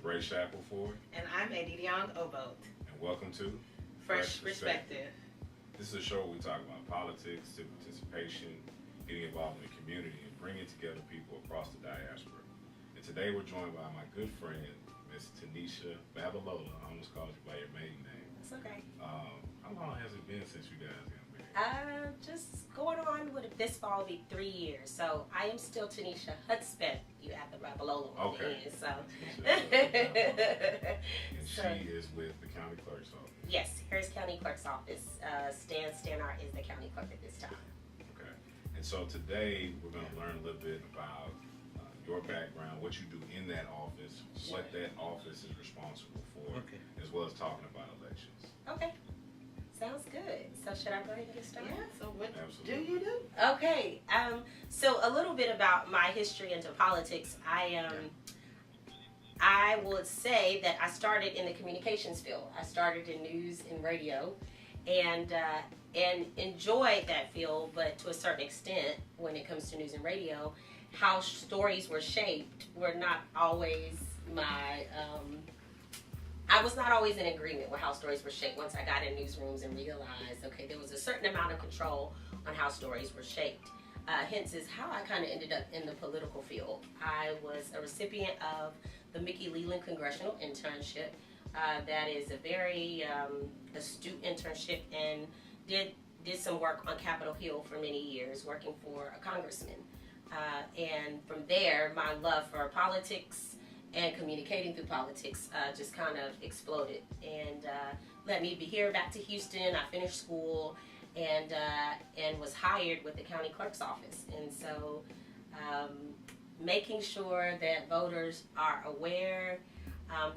Ray Shackleford. And I'm Eddie Young Obote. And welcome to Fresh Perspective. This is a show where we talk about politics, civic participation, getting involved in the community, and bringing together people across the diaspora. And today we're joined by my good friend, Miss Tanisha Babalola. I almost called you by your maiden name. It's okay. How long has it been since you guys got married? Just going on with this fall will be 3 years. So I am still Tanisha Hudspeth. You have the Babalola on the end. So. And she is with the county clerk's office. Yes, Harris County Clerk's Office. Stan Stanart is the county clerk at this time. Okay. And so today we're going to learn a little bit about your background, what you do in that office, what that office is responsible for, as well as talking about elections. Okay. Sounds good. So should I go ahead and get started? Yeah, so what Absolutely. do you do? Okay. So a little bit about my history into politics. I would say that I started in the communications field. I started in news and radio, and enjoyed that field, but to a certain extent, when it comes to news and radio, how stories were shaped were not always my. I was not always in agreement with how stories were shaped once I got in newsrooms and realized, okay, there was a certain amount of control on how stories were shaped. Hence is how I kind of ended up in the political field. I was a recipient of the Mickey Leland Congressional Internship. That is a very astute internship, and did some work on Capitol Hill for many years, working for a congressman. And from there, my love for politics and communicating through politics just kind of exploded, and let me be here back to Houston. I finished school and was hired with the county clerk's office, and so making sure that voters are aware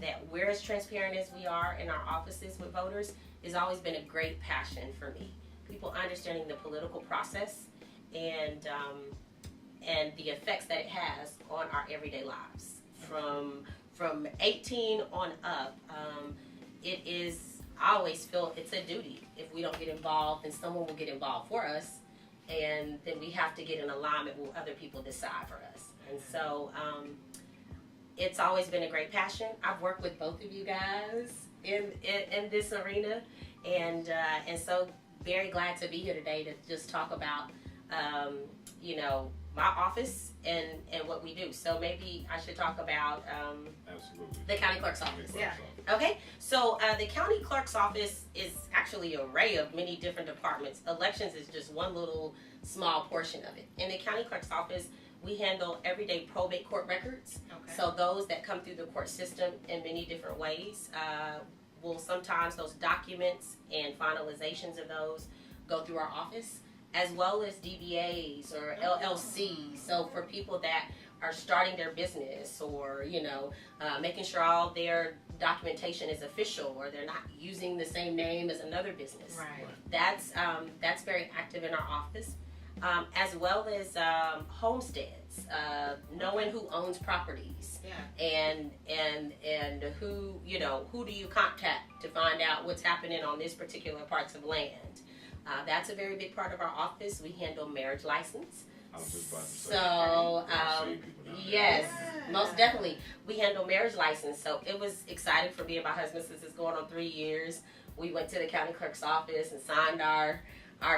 that we're as transparent as we are in our offices with voters has always been a great passion for me. People understanding the political process and the effects that it has on our everyday lives. From 18 on up, it is, I always feel it's a duty. If we don't get involved, then someone will get involved for us, and then we have to get in alignment with other people decide for us. And so it's always been a great passion. I've worked with both of you guys in this arena, and so very glad to be here today to just talk about my office and what we do. So maybe I should talk about Absolutely. the county clerk's office. Yeah. Okay, so the county clerk's office is actually an array of many different departments. Elections is just one little small portion of it. In the county clerk's office, we handle everyday probate court records. Okay. So those that come through the court system in many different ways. Will sometimes those documents and finalizations of those go through our office, as well as DBAs or LLCs. So for people that are starting their business, or making sure all their documentation is official, or they're not using the same name as another business. Right. That's very active in our office, as well as homesteads, knowing who owns properties. Yeah. And who do you contact to find out what's happening on this particular parts of land. That's a very big part of our office. We handle marriage license. I was just about to say. So, yes, Yeah. most definitely. We handle marriage license. So it was exciting for me and my husband, since it's going on 3 years. We went to the county clerk's office and signed our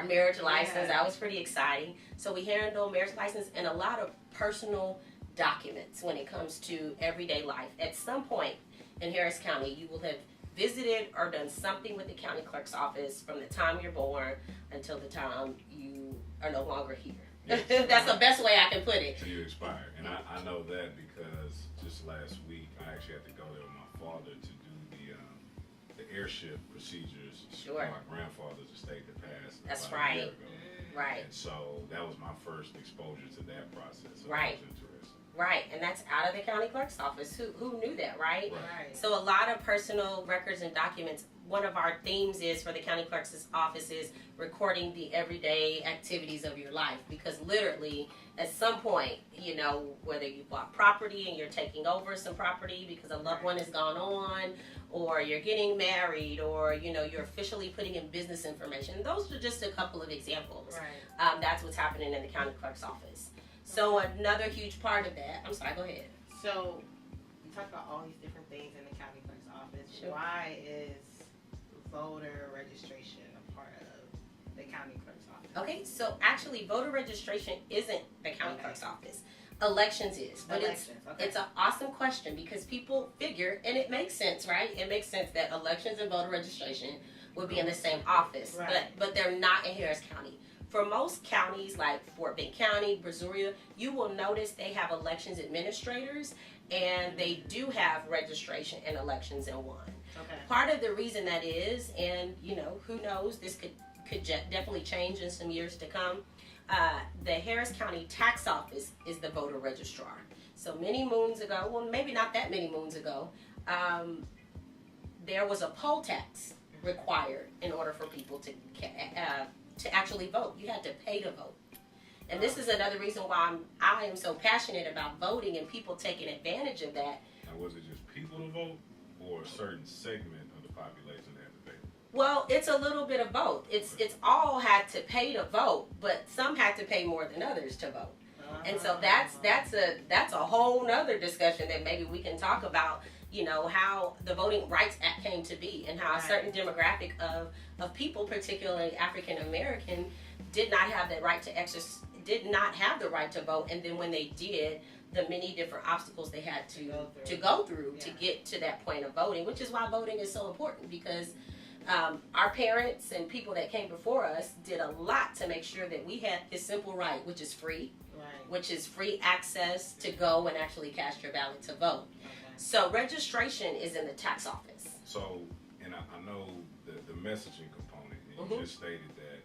marriage license. Yeah. That was pretty exciting. So we handle marriage license and a lot of personal documents when it comes to everyday life. At some point in Harris County, you will have visited or done something with the county clerk's office from the time you're born until the time you are no longer here. Yes. That's the best way I can put it. So you expired. And I know that because just last week I actually had to go there with my father to do the airship procedures. Sure. For my grandfather's estate that passed That's about a year right. ago. Right. And so that was my first exposure to that process. So Right. That was interesting. Right, and that's out of the county clerk's office. Who knew that, right? Right. So a lot of personal records and documents. One of our themes is for the county clerk's office is recording the everyday activities of your life, because literally at some point, whether you bought property and you're taking over some property because a loved one has gone on, or you're getting married, or you're officially putting in business information. Those are just a couple of examples. Right. That's what's happening in the county clerk's office. So another huge part of that. I'm sorry. Go ahead. So talk about all these different things in the county clerk's office. Sure. Why is voter registration a part of the county clerk's office? Okay, so actually voter registration isn't the county clerk's office. Elections is. But it's an awesome question because people figure, and it makes sense, right? It makes sense that elections and voter registration would be in the same office, Right. but they're not in Harris County. For most counties like Fort Bend County, Brazoria, you will notice they have elections administrators and they do have registration and elections in one. Okay. Part of the reason that is, and who knows, this could definitely change in some years to come. The Harris County Tax Office is the voter registrar. So many moons ago, well, maybe not that many moons ago, there was a poll tax required in order for people to actually vote. You had to pay to vote. And this is another reason why I am so passionate about voting and people taking advantage of that. Now, was it just people to vote or a certain segment of the population that had to pay? Well, it's a little bit of both. It's all had to pay to vote, but some had to pay more than others to vote. And so that's a whole nother discussion that maybe we can talk about, how the Voting Rights Act came to be and how a certain demographic of people, particularly African American, did not have the right to vote, and then when they did, the many different obstacles they had to go through to get to that point of voting, which is why voting is so important because our parents and people that came before us did a lot to make sure that we had this simple right, which is free, which is free access to go and actually cast your ballot to vote. So registration is in the tax office. So, and I know the messaging component, and you just stated that,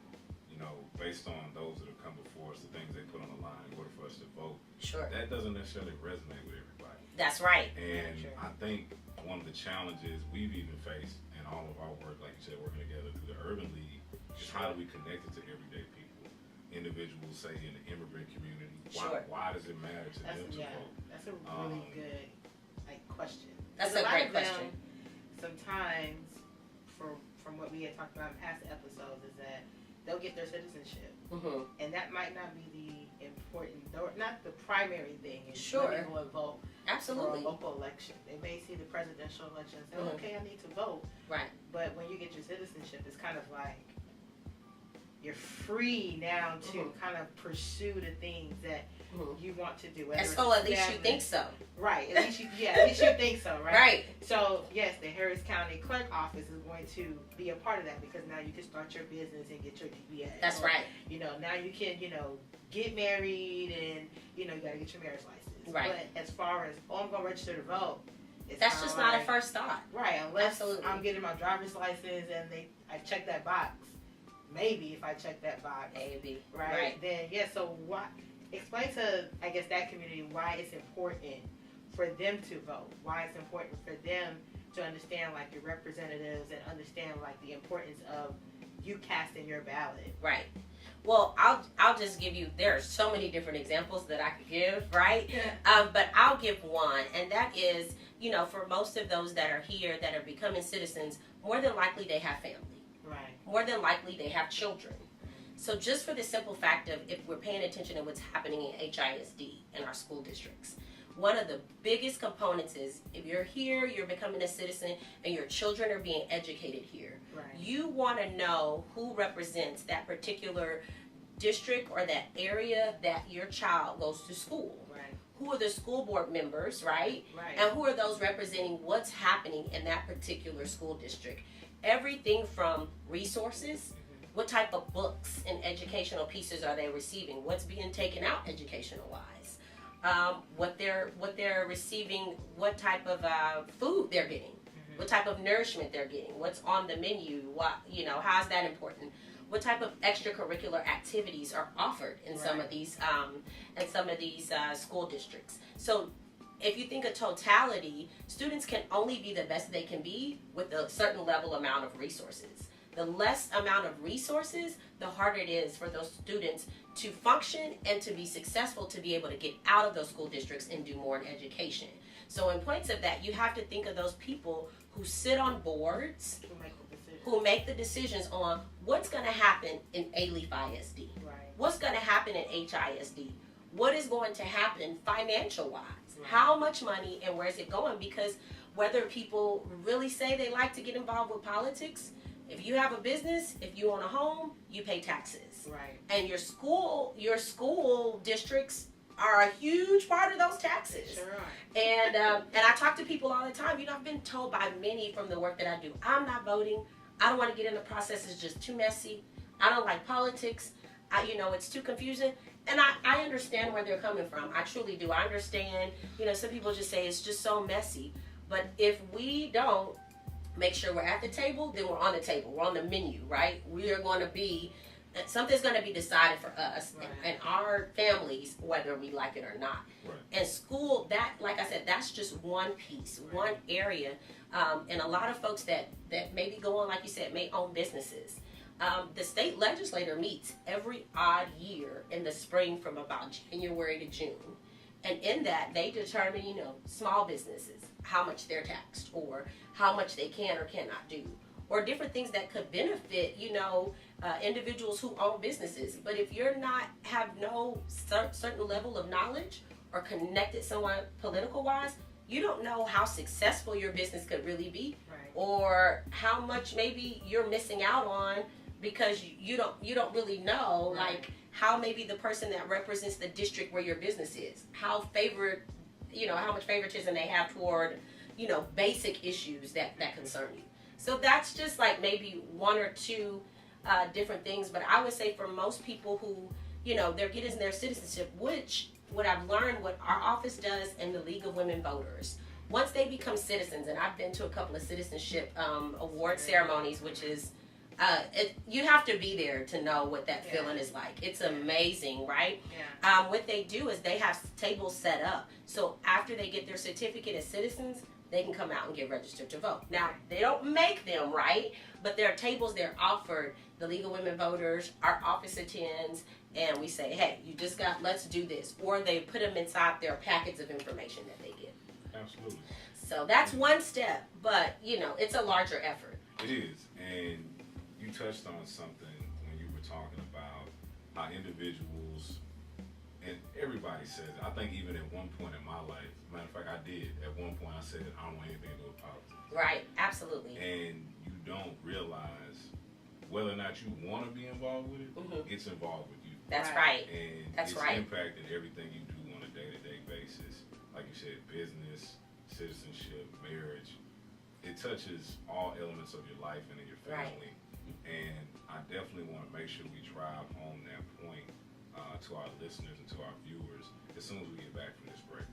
based on those that have come before us, the things they put on the line in order for us to vote, Sure. that doesn't necessarily resonate with everybody. That's right. And I think one of the challenges we've even faced in all of our work, like you said, working together through the Urban League, is how do we connect it to everyday people? Individuals, say, in the immigrant community. Why does it matter to them to vote? That's a really good question. That's a great question. Sometimes, from what we had talked about in past episodes, is that they'll get their citizenship, and that might not be the important, or not the primary thing. Is Sure. People will vote Absolutely. for a local election. They may see the presidential election and say, "Okay, I need to vote." Right. But when you get your citizenship, it's kind of like you're free now to kind of pursue the things that you want to do. And so at least you think so. Right. At least you think so, right? Right. So yes, the Harris County Clerk Office is going to be a part of that because now you can start your business and get your DBA. That's right. Now you can, get married and, you gotta get your marriage license. Right. But as far as, I'm gonna register to vote, That's just not a first thought. Right, unless Absolutely. I'm getting my driver's license and I check that box. Maybe if I check that box. Maybe. Right. Then so explain to, I guess, that community why it's important for them to vote. Why it's important for them to understand like your representatives and understand like the importance of you casting your ballot. Right. Well, I'll just give you, there are so many different examples that I could give, right? Yeah. But I'll give one, and that is, for most of those that are here that are becoming citizens, more than likely they have family. Right. More than likely they have children. So just for the simple fact of if we're paying attention to what's happening in HISD in our school districts, one of the biggest components is if you're here, you're becoming a citizen, and your children are being educated here. Right. You want to know who represents that particular district or that area that your child goes to school. Right. Who are the school board members, right? Right. And who are those representing what's happening in that particular school district? Everything from resources, what type of books and educational pieces are they receiving? What's being taken out educational wise? What they're receiving, what type of food they're getting, what type of nourishment they're getting, what's on the menu, how's that important? What type of extracurricular activities are offered in some of these school districts? So if you think of totality, students can only be the best they can be with a certain level amount of resources. The less amount of resources, the harder it is for those students to function and to be successful, to be able to get out of those school districts and do more in education. So in points of that, you have to think of those people who sit on boards, who make the decisions on what's going to happen in A-Leaf ISD, Right. what's going to happen in HISD, what is going to happen financial wise? Right. How much money and where is it going? Because whether people really say they like to get involved with politics, if you have a business, if you own a home, you pay taxes. Right. And your school districts are a huge part of those taxes. Sure are. And I talk to people all the time. You know, I've been told by many from the work that I do, I'm not voting. I don't want to get in the process. It's just too messy. I don't like politics. It's too confusing. And I understand where they're coming from. I truly do. I understand. Some people just say it's just so messy. But if we don't make sure we're at the table, then we're on the table. We're on the menu, right? We are going to be, something's going to be decided for us and our families, whether we like it or not. Right. And school, that, like I said, that's just one piece, one area. And a lot of folks that maybe go on, like you said, may own businesses. The state legislature meets every odd year in the spring from about January to June. And in that, they determine, small businesses, how much they're taxed or how much they can or cannot do, or different things that could benefit, individuals who own businesses. But if you're not, have no certain level of knowledge or connected someone political-wise, you don't know how successful your business could really be, Right. or how much maybe you're missing out on because you don't really know, Right. like how maybe the person that represents the district where your business is, how much favoritism they have toward, basic issues that concern you. So that's just like maybe one or two different things. But I would say for most people who, they're getting their citizenship, which what I've learned, what our office does in the League of Women Voters, once they become citizens, and I've been to a couple of citizenship award ceremonies, which is, you have to be there to know what that feeling is like. It's amazing, right? Yeah. What they do is they have tables set up. So after they get their certificate as citizens, they can come out and get registered to vote. Now, they don't make them, right? But there are tables they're offered. The League of Women Voters, our office attends, and we say, hey, let's do this. Or they put them inside their packets of information that they get. Absolutely. So that's one step, but, it's a larger effort. It is. And you touched on something when you were talking about how individuals, and everybody says it. I think even at one point in my life, matter of fact, I did. At one point, I said, I don't want anything to do with politics. Right, absolutely. And you don't realize whether or not you want to be involved with it, it's involved with you. That's right. And That's it's right. impacting everything you do on a day-to-day basis. Like you said, business, citizenship, marriage. It touches all elements of your life and in your family. And I definitely want to make sure we drive home that point to our listeners and to our viewers as soon as we get back from this break.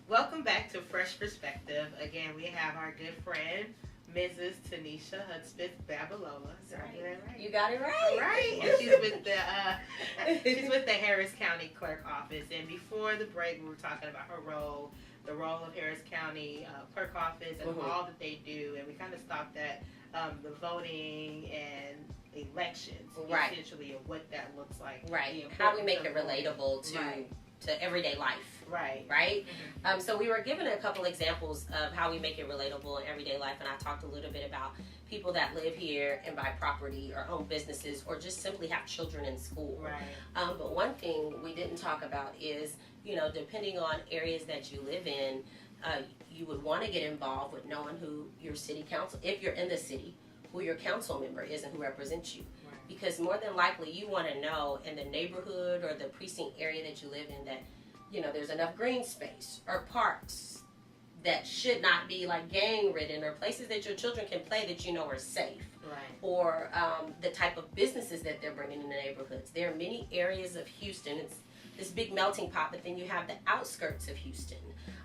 Welcome back to Fresh Perspective. Again, we have our good friend, Mrs. Tanisha Hudspeth Babalola. Did I do that right? You got it right. Right. And she's with the Harris County Clerk Office. And before the break, we were talking about her role, the role of Harris County Clerk Office, and all that they do. And we kind of stopped at the voting and elections, essentially, of what that looks like. Right. How we make it relatable to everyday life. Right. Right? So we were given a couple examples of how we make it relatable in everyday life, and I talked a little bit about people that live here and buy property or own businesses or just simply have children in school. Right. But one thing we didn't talk about is, depending on areas that you live in, you would want to get involved with knowing who your city council, if you're in the city, who your council member is and who represents you. Right. Because more than likely you want to know in the neighborhood or the precinct area that you live in that, there's enough green space or parks that should not be like gang ridden, or places that your children can play that you know are safe. Right. Or the type of businesses that they're bringing in the neighborhoods. There are many areas of Houston. It's this big melting pot, but then you have the outskirts of Houston.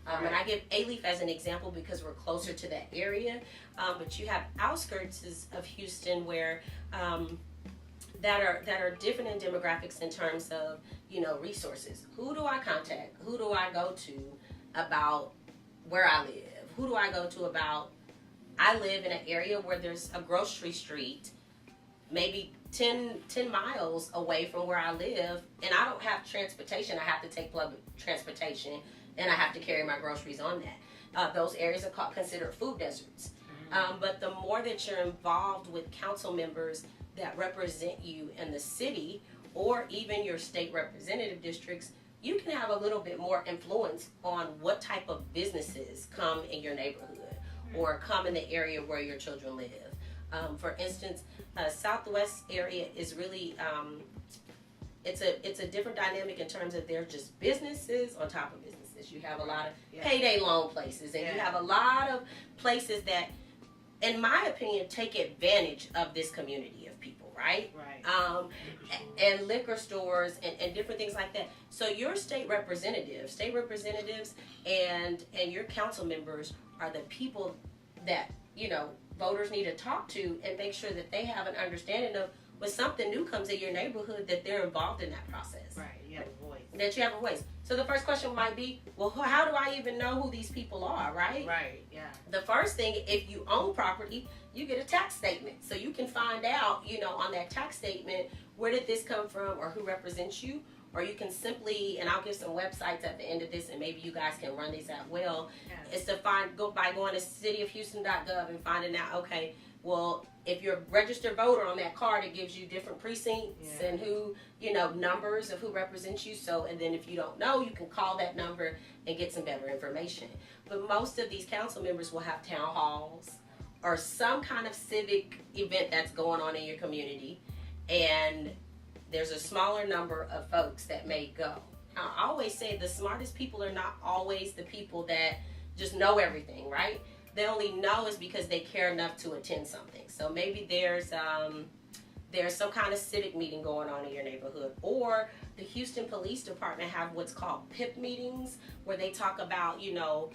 And I give A-Leaf as an example because we're closer to that area. But you have outskirts of Houston where that are different in demographics in terms of, you know, resources. Who do I contact? Who do I go to about where I live? Who do I go to about, I live in an area where there's a grocery street, maybe 10 miles away from where I live, and I don't have transportation. I have to take public transportation, and I have to carry my groceries on that. Those areas are considered food deserts. But the more that you're involved with council members that represent you in the city, or even your state representative districts, you can have a little bit more influence on what type of businesses come in your neighborhood or come in the area where your children live. For instance, Southwest area is really, it's a different dynamic in terms of they're just businesses on top of businesses. You have a lot of payday loan places, and you have a lot of places that, in my opinion, take advantage of this community of people, right? And liquor stores and different things like that. So your state representatives and your council members are the people that, you know, voters need to talk to and make sure that they have an understanding of when something new comes in your neighborhood, that they're involved in that process. Right, you have a voice. That you have a voice. So the first question might be, well, how do I even know who these people are, right? Right, yeah. The first thing, if you own property, you get a tax statement. So you can find out, you know, on that tax statement, where did this come from or who represents you? Or you can simply, and I'll give some websites at the end of this, and maybe you guys can run these out well, is to go to cityofhouston.gov and finding out, okay, well, if you're a registered voter on that card, it gives you different precincts and who, you know, numbers of who represents you. So, and then if you don't know, you can call that number and get some better information. But most of these council members will have town halls or some kind of civic event that's going on in your community, and there's a smaller number of folks that may go. Now, I always say the smartest people are not always the people that just know everything, right? They only know is because they care enough to attend something. So maybe there's some kind of civic meeting going on in your neighborhood, or the Houston Police Department have what's called PIP meetings, where they talk about, you know,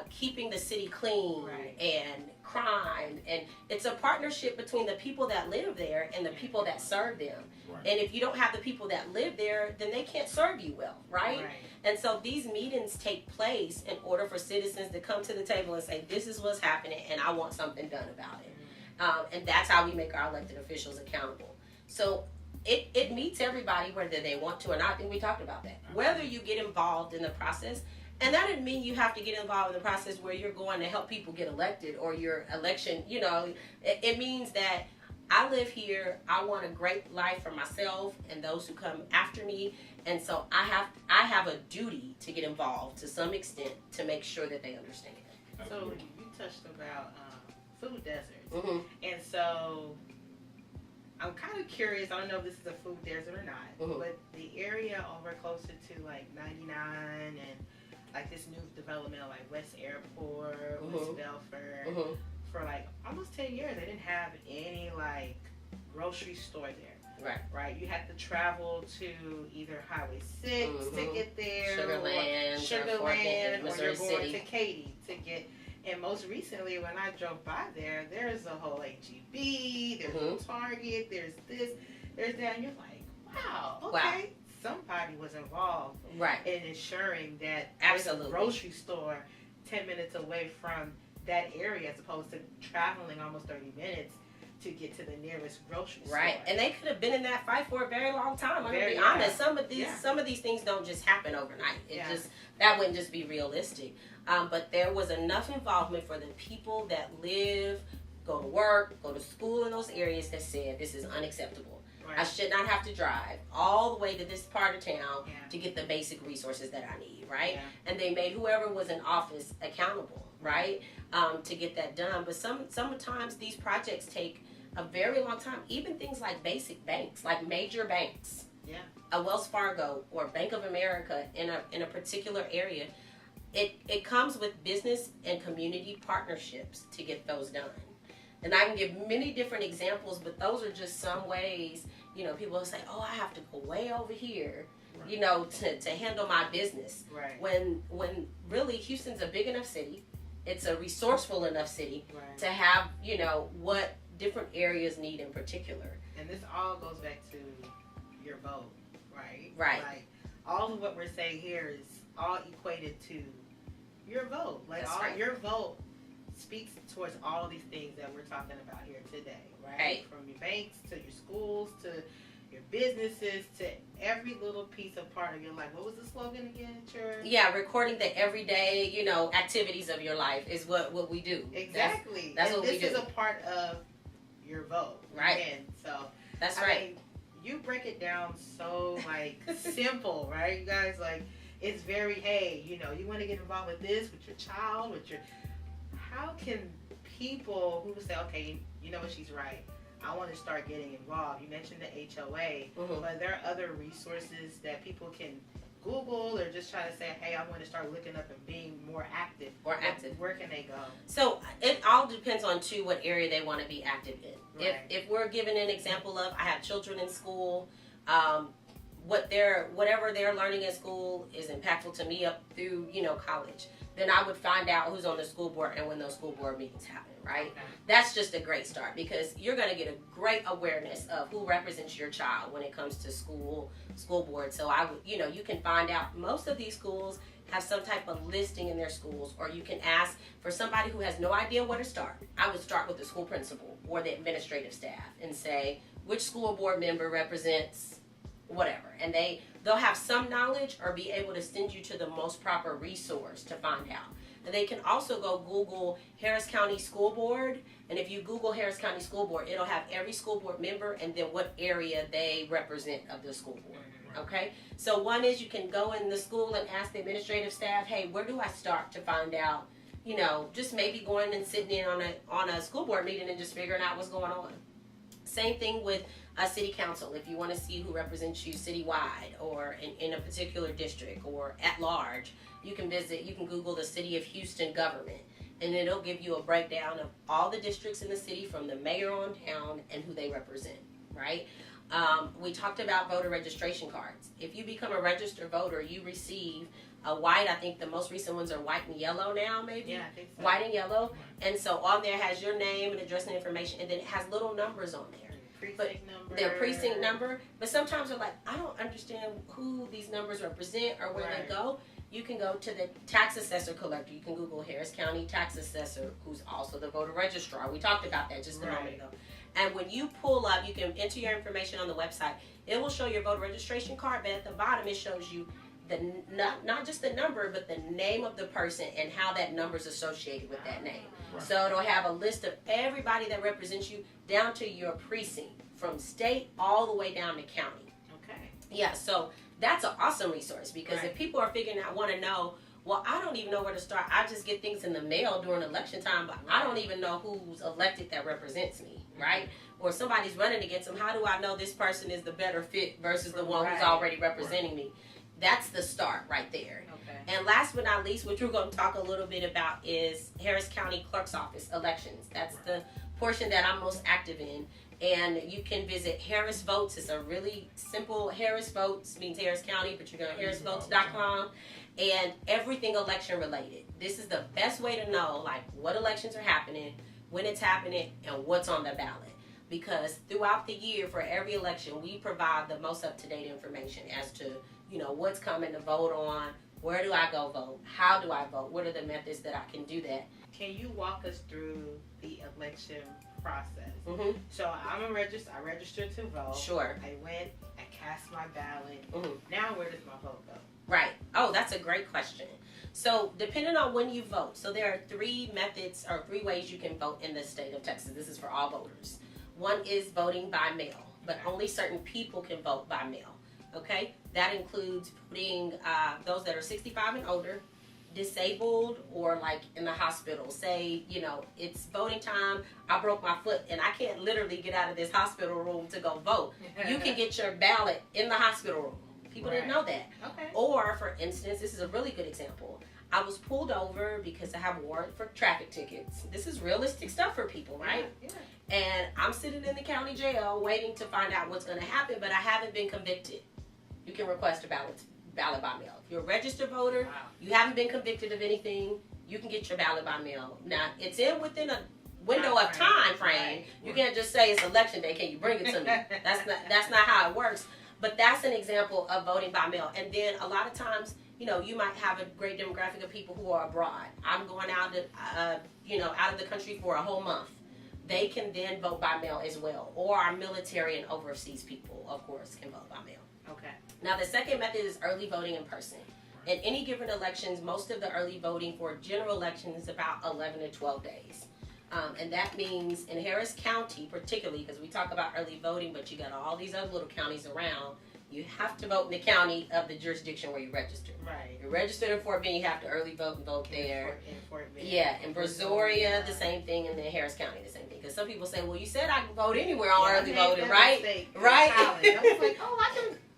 keeping the city clean and crime, and it's a partnership between the people that live there and the people that serve them. And if you don't have the people that live there, then they can't serve you well, right? And so these meetings take place in order for citizens to come to the table and say, this is what's happening and I want something done about it. And that's how we make our elected officials accountable. So it meets everybody whether they want to or not. I think we talked about that. Whether you get involved in the process, and that doesn't mean you have to get involved in the process where you're going to help people get elected or your election, you know, it means that I live here, I want a great life for myself and those who come after me, and so I have a duty to get involved to some extent to make sure that they understand. So you touched about food deserts, and so I'm kind of curious, I don't know if this is a food desert or not, but the area over closer to like 99 and like this new development like West Airport, West Belford, for like almost 10 years, they didn't have any like grocery store there. Right. You had to travel to either Highway 6 to get there, Sugarland, or you're going to Katy to get. And most recently, when I drove by there, there's a whole HEB, there's a Target, there's this, there's that, and you're like, wow, okay. Somebody was involved in ensuring that there's a grocery store 10 minutes away from that area as opposed to traveling almost 30 minutes to get to the nearest grocery store. And they could have been in that fight for a very long time. I'm gonna be honest. Some of these things don't just happen overnight. That wouldn't just be realistic. But there was enough involvement for the people that live, go to work, go to school in those areas that said this is unacceptable. I should not have to drive all the way to this part of town to get the basic resources that I need, And they made whoever was in office accountable, to get that done. But sometimes these projects take a very long time. Even things like basic banks, like major banks, a Wells Fargo or Bank of America in a particular area. It comes with business and community partnerships to get those done. And I can give many different examples, but those are just some ways, people will say, oh, I have to go way over here, to handle my business. Right. When really Houston's a big enough city, it's a resourceful enough city Right. to have, what different areas need in particular. And this all goes back to your vote, right? Right. Like, all of what we're saying here is all equated to your vote. Like, That's right. Your vote speaks towards all of these things that we're talking about here today, right? Right. From your banks to your schools to your businesses to every little piece of part of your life. What was the slogan again at your... Yeah, recording the everyday, activities of your life is what we do. Exactly. That's and what we do. this is a part of your vote. Right. And so... That's I right. mean, you break it down so, simple, right? You guys, it's very, hey, you want to get involved with this, with your child, how can people who say, okay, you know what, she's right, I want to start getting involved. You mentioned the HOA, Mm-hmm. but there are other resources that people can Google or just try to say, hey, I want to start looking up and being more active. Where can they go? So it all depends on, too, what area they want to be active in. Right. If we're given an example of, I have children in school, whatever they're learning in school is impactful to me up through, college, then I would find out who's on the school board and when those school board meetings happen, right? Okay. That's just a great start because you're going to get a great awareness of who represents your child when it comes to school board. So I would, you can find out most of these schools have some type of listing in their schools, or you can ask for somebody who has no idea where to start. I would start with the school principal or the administrative staff and say, which school board member represents whatever, and they'll have some knowledge or be able to send you to the most proper resource to find out. And they can also go Google Harris County School Board, and if you Google Harris County School Board, it'll have every school board member and then what area they represent of the school board. Okay, so one is you can go in the school and ask the administrative staff, hey, where do I start to find out, just maybe going and sitting in on a school board meeting and just figuring out what's going on. Same thing with a city council. If you want to see who represents you citywide or in a particular district or at large, you can Google the City of Houston government, and it'll give you a breakdown of all the districts in the city from the mayor on down and who they represent, right? We talked about voter registration cards. If you become a registered voter, you receive a white, I think the most recent ones are white and yellow now, maybe? Yeah, I think so. White and yellow. And so on there has your name and address and information, and then it has little numbers on there. Precinct number. Their precinct number. But sometimes they're like, I don't understand who these numbers represent or where Right. they go. You can go to the tax assessor collector. You can Google Harris County tax assessor, who's also the voter registrar. We talked about that just a moment Right. ago. And when you pull up, you can enter your information on the website. It will show your voter registration card, but at the bottom it shows you not just the number, but the name of the person and how that number is associated with that name. Right. So it'll have a list of everybody that represents you down to your precinct, from state all the way down to county. Okay. Yeah, so that's an awesome resource because Right. if people are figuring out, want to know, well, I don't even know where to start. I just get things in the mail during election time, but I don't even know who's elected that represents me, right? Or somebody's running against them. How do I know this person is the better fit versus the one Right. who's already representing me? That's the start right there. Okay. And last but not least, which we're going to talk a little bit about, is Harris County Clerk's Office elections. That's the portion that I'm most active in. And you can visit Harris Votes. It's a really simple, Harris Votes means Harris County, but you go to harrisvotes.com, and everything election related. This is the best way to know what elections are happening, when it's happening, and what's on the ballot. Because throughout the year for every election, we provide the most up-to-date information as to, what's coming to vote on, where do I go vote, how do I vote, what are the methods that I can do that. Can you walk us through the election process? Mm-hmm. So I registered to vote. Sure. I went, I cast my ballot. Mm-hmm. Now where does my vote go? Right. Oh, that's a great question. So depending on when you vote, so there are three methods or three ways you can vote in the state of Texas. This is for all voters. One is voting by mail, but only certain people can vote by mail. Okay? That includes putting those that are 65 and older, disabled, or in the hospital. Say, it's voting time, I broke my foot and I can't literally get out of this hospital room to go vote. You can get your ballot in the hospital room. People didn't know that. Okay. Or, for instance, this is a really good example. I was pulled over because I have a warrant for traffic tickets. This is realistic stuff for people, right? Yeah. And I'm sitting in the county jail waiting to find out what's going to happen, but I haven't been convicted. You can request a ballot by mail. If you're a registered voter, you haven't been convicted of anything, you can get your ballot by mail. Now, it's within a window of time frame. Right. You can't just say it's election day, can you bring it to me? That's not how it works. But that's an example of voting by mail. And then a lot of times, you might have a great demographic of people who are abroad. I'm going out of the country for a whole month. They can then vote by mail as well. Or our military and overseas people, of course, can vote by mail. Okay. Now, the second method is early voting in person. In any given elections, most of the early voting for general elections is about 11 to 12 days. And that means in Harris County, particularly, because we talk about early voting, but you got all these other little counties around, you have to vote in the county of the jurisdiction where you're registered. Right. You're registered in Fort Bend, you have to early vote and vote there. In Fort Bend. Yeah, in Brazoria, the same thing, and then Harris County, the same thing. Because some people say, well, you said I can vote anywhere on early voting, right? Right? I was like,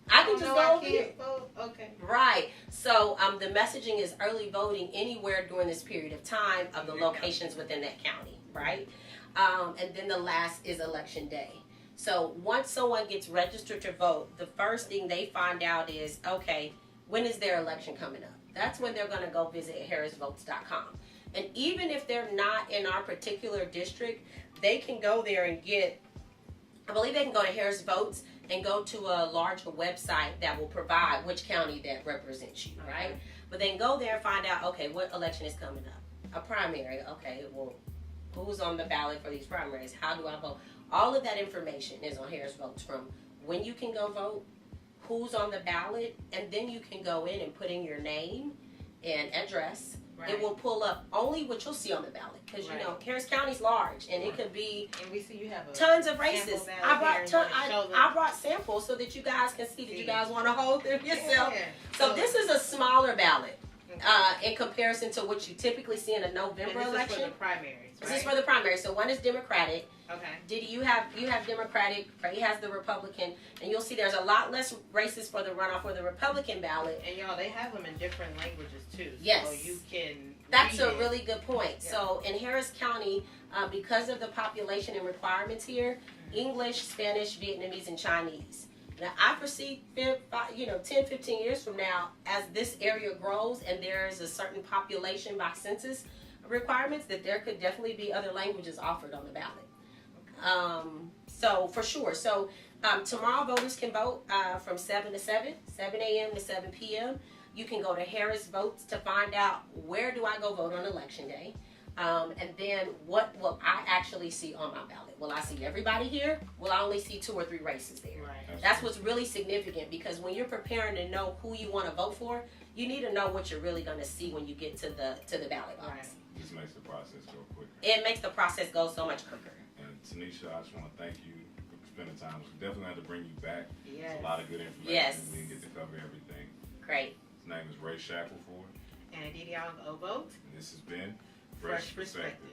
I can just go over here. Vote. Okay. Right. So the messaging is early voting anywhere during this period of time of the locations within that county, right? And then the last is election day. So once someone gets registered to vote, the first thing they find out is, okay, when is their election coming up? That's when they're going to go visit harrisvotes.com. And even if they're not in our particular district, they can go there and I believe they can go to Harris Votes and go to a larger website that will provide which county that represents you, right? But they can go there and find out, okay, what election is coming up? A primary, okay, well, who's on the ballot for these primaries? How do I vote? All of that information is on Harris Votes, from when you can go vote, who's on the ballot, and then you can go in and put in your name and address. Right. It will pull up only what you'll see on the ballot, because Harris County's large, and it could be we see you have tons of races. I brought samples so that you guys can see that you guys want to hold them yourself. Yeah. So this is a smaller ballot in comparison to what you typically see in a November election. This is for the primaries. Right? This is for the primaries. So one is Democratic. Okay. You have Democratic, Ray has the Republican, and you'll see there's a lot less races for the runoff for the Republican ballot. And they have them in different languages too. Yes. So you can. That's a really good point. Yeah. So in Harris County, because of the population and requirements here, English, Spanish, Vietnamese, and Chinese. Now I foresee 10, 15 years from now, as this area grows and there is a certain population by census requirements, that there could definitely be other languages offered on the ballot. So for sure. So tomorrow voters can vote from 7 a.m. to 7 p.m. You can go to Harris Votes to find out where do I go vote on election day. And then what will I actually see on my ballot? Will I see everybody here? Will I only see 2 or 3 races there? Right. That's what's really significant, because when you're preparing to know who you want to vote for, you need to know what you're really going to see when you get to the ballot box. Right. This makes the process go quicker. It makes the process go so much quicker. And Tanisha, I just want to thank you for spending time. We definitely have to bring you back. Yes. It's a lot of good information. Yes. We didn't get to cover everything. Great. His name is Ray Shackelford. And Aditi Vote. And this has been Fresh Perspective.